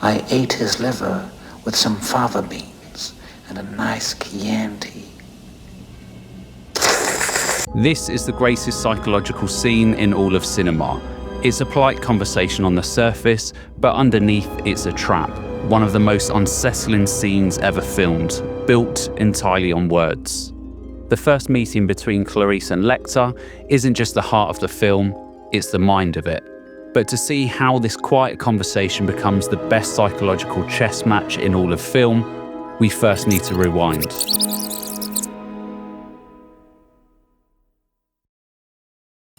I ate his liver with some fava beans and a nice Chianti. This is the greatest psychological scene in all of cinema. It's a polite conversation on the surface, but underneath it's a trap. One of the most unsettling scenes ever filmed, built entirely on words. The first meeting between Clarice and Lecter isn't just the heart of the film, it's the mind of it. But to see how this quiet conversation becomes the best psychological chess match in all of film, we first need to rewind.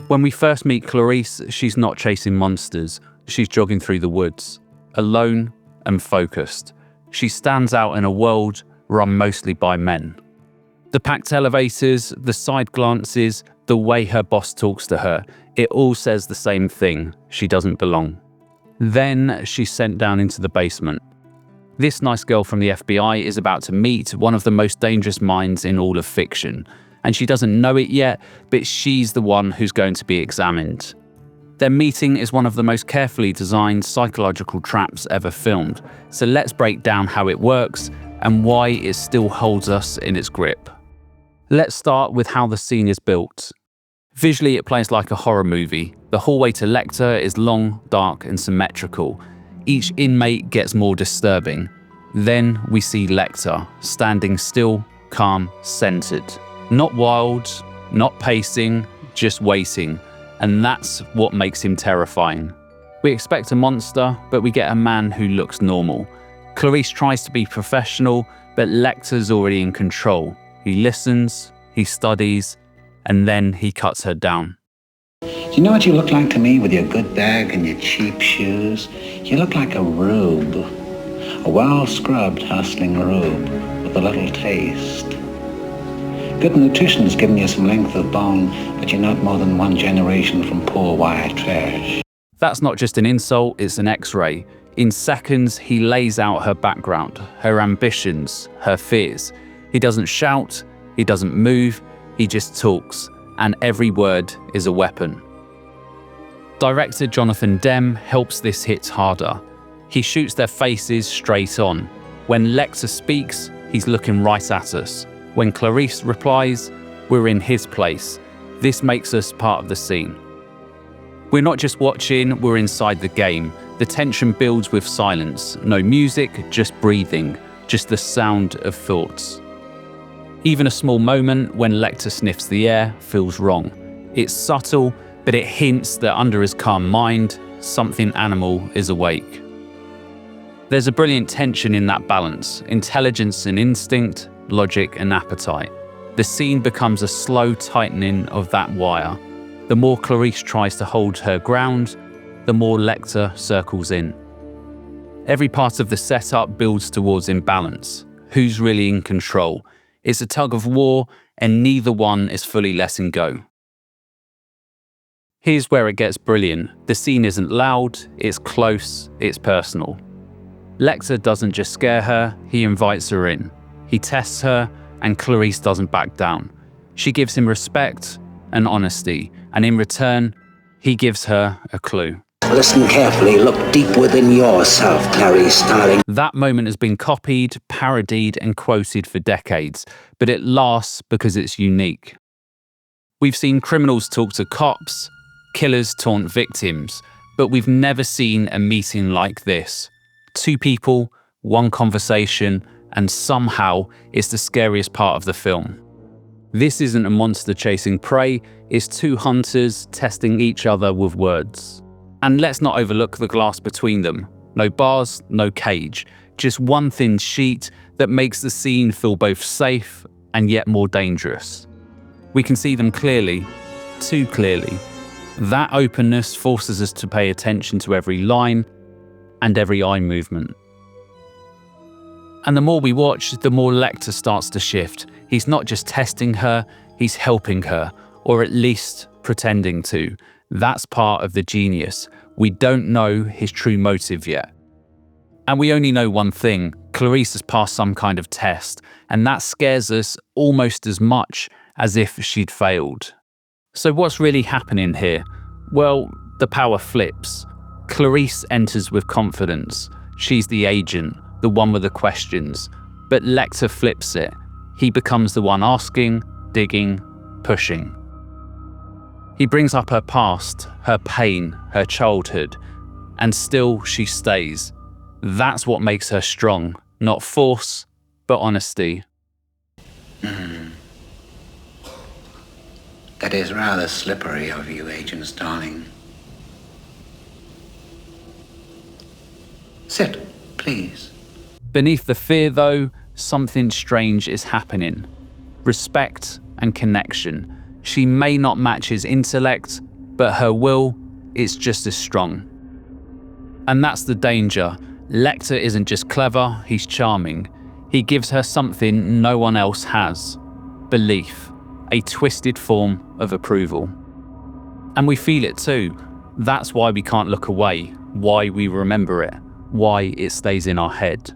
When we first meet Clarice, she's not chasing monsters. She's jogging through the woods, alone and focused. She stands out in a world run mostly by men. The packed elevators, the side glances, the way her boss talks to her, it all says the same thing: she doesn't belong. Then she's sent down into the basement. This nice girl from the FBI is about to meet one of the most dangerous minds in all of fiction. And she doesn't know it yet, but she's the one who's going to be examined. Their meeting is one of the most carefully designed psychological traps ever filmed. So let's break down how it works and why it still holds us in its grip. Let's start with how the scene is built. Visually, it plays like a horror movie. The hallway to Lecter is long, dark, and symmetrical. Each inmate gets more disturbing. Then we see Lecter, standing still, calm, centered. Not wild, not pacing, just waiting. And that's what makes him terrifying. We expect a monster, but we get a man who looks normal. Clarice tries to be professional, but Lecter's already in control. He listens, he studies, and then he cuts her down. Do you know what you look like to me with your good bag and your cheap shoes? You look like a rube. A well-scrubbed, hustling rube with a little taste. Good nutrition's given you some length of bone, but you're not more than one generation from poor white trash. That's not just an insult, it's an X-ray. In seconds, he lays out her background, her ambitions, her fears. He doesn't shout, he doesn't move, he just talks, and every word is a weapon. Director Jonathan Demme helps this hit harder. He shoots their faces straight on. When Lecter speaks, he's looking right at us. When Clarice replies, we're in his place. This makes us part of the scene. We're not just watching, we're inside the game. The tension builds with silence. No music, just breathing, just the sound of thoughts. Even a small moment when Lecter sniffs the air feels wrong. It's subtle, but it hints that under his calm mind, something animal is awake. There's a brilliant tension in that balance: intelligence and instinct, logic and appetite. The scene becomes a slow tightening of that wire. The more Clarice tries to hold her ground, the more Lecter circles in. Every part of the setup builds towards imbalance. Who's really in control? It's a tug of war, and neither one is fully letting go. Here's where it gets brilliant. The scene isn't loud, it's close, it's personal. Lecter doesn't just scare her, he invites her in. He tests her, and Clarice doesn't back down. She gives him respect and honesty, and in return, he gives her a clue. Listen carefully, look deep within yourself, Clarice Starling. That moment has been copied, parodied, and quoted for decades, but it lasts because it's unique. We've seen criminals talk to cops, killers taunt victims, but we've never seen a meeting like this. Two people, one conversation, and somehow it's the scariest part of the film. This isn't a monster chasing prey, it's two hunters testing each other with words. And let's not overlook the glass between them. No bars, no cage, just one thin sheet that makes the scene feel both safe and yet more dangerous. We can see them clearly, too clearly. That openness forces us to pay attention to every line and every eye movement. And the more we watch, the more Lecter starts to shift. He's not just testing her, he's helping her, or at least pretending to. That's part of the genius. We don't know his true motive yet. And we only know one thing: Clarice has passed some kind of test, and that scares us almost as much as if she'd failed. So what's really happening here? Well, the power flips. Clarice enters with confidence. She's the agent, the one with the questions. But Lecter flips it. He becomes the one asking, digging, pushing. He brings up her past, her pain, her childhood, and still she stays. That's what makes her strong, not force, but honesty. That is rather slippery of you, Agent Starling. Sit, please. Beneath the fear, though, something strange is happening. Respect and connection. She may not match his intellect, but her will is just as strong. And that's the danger. Lecter isn't just clever, he's charming. He gives her something no one else has. Belief. A twisted form of approval. And we feel it too. That's why we can't look away, why we remember it, why it stays in our head.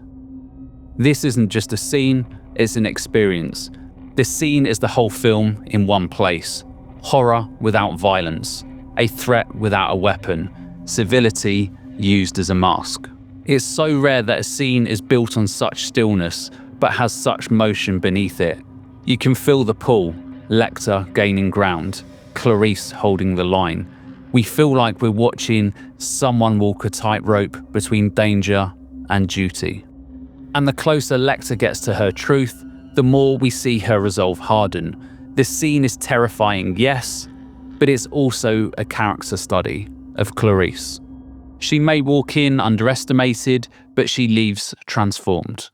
This isn't just a scene, it's an experience. This scene is the whole film in one place. Horror without violence, a threat without a weapon, civility used as a mask. It's so rare that a scene is built on such stillness, but has such motion beneath it. You can feel the pull, Lecter gaining ground, Clarice holding the line. We feel like we're watching someone walk a tightrope between danger and duty. And the closer Lecter gets to her truth, the more we see her resolve harden. This scene is terrifying, yes, but it's also a character study of Clarice. She may walk in underestimated, but she leaves transformed.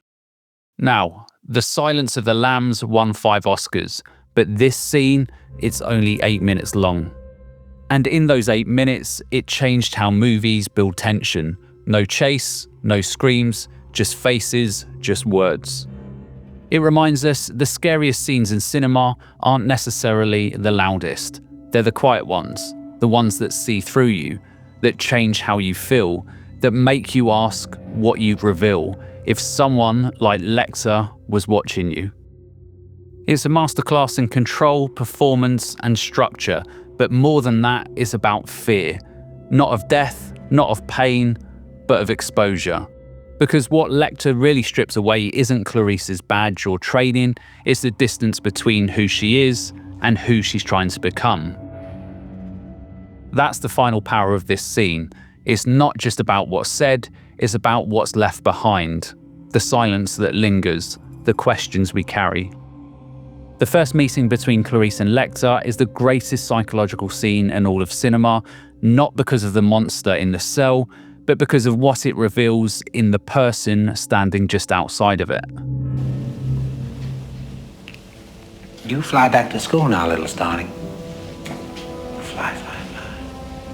Now, The Silence of the Lambs won 5 Oscars, but this scene, it's only 8 minutes long. And in those 8 minutes, it changed how movies build tension. No chase, no screams, just faces, just words. It reminds us the scariest scenes in cinema aren't necessarily the loudest. They're the quiet ones, the ones that see through you, that change how you feel, that make you ask what you'd reveal if someone like Lecter was watching you. It's a masterclass in control, performance, and structure, but more than that, it's about fear. Not of death, not of pain, but of exposure. Because what Lecter really strips away isn't Clarice's badge or training, it's the distance between who she is and who she's trying to become. That's the final power of this scene. It's not just about what's said, it's about what's left behind. The silence that lingers, the questions we carry. The first meeting between Clarice and Lecter is the greatest psychological scene in all of cinema, not because of the monster in the cell, but because of what it reveals in the person standing just outside of it. You fly back to school now, little Starling. Fly.